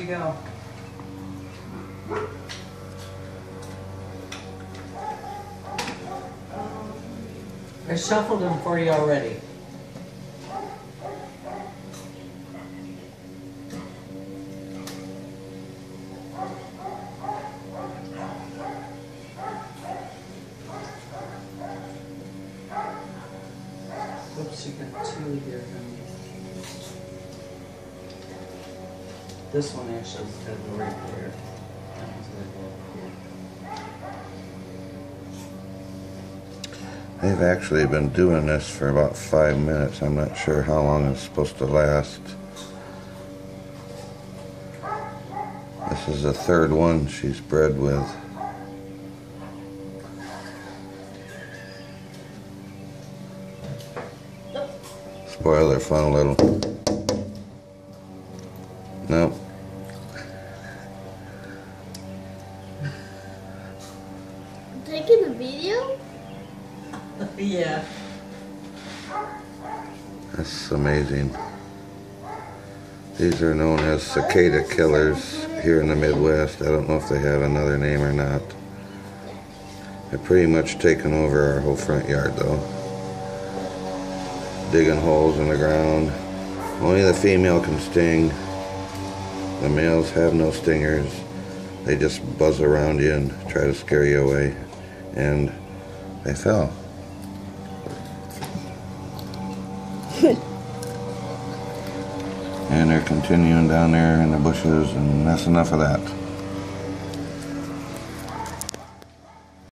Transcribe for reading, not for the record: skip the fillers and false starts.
go. I shuffled them for you already. Oops, you got two here. This one actually is going to go right there. That one's going to go up here. They've actually been doing this for about 5 minutes. I'm not sure how long it's supposed to last. This is the third one she's bred with. Spoil their fun a little. Nope. Taking a video? Yeah. That's amazing. These are known as Cicada Killers here in the Midwest. I don't know if they have another name or not. They're pretty much taken over our whole front yard though. Digging holes in the ground. Only the female can sting. The males have no stingers. They just buzz around you and try to scare you away. And they fell. And they're continuing down there in the bushes, and that's enough of that.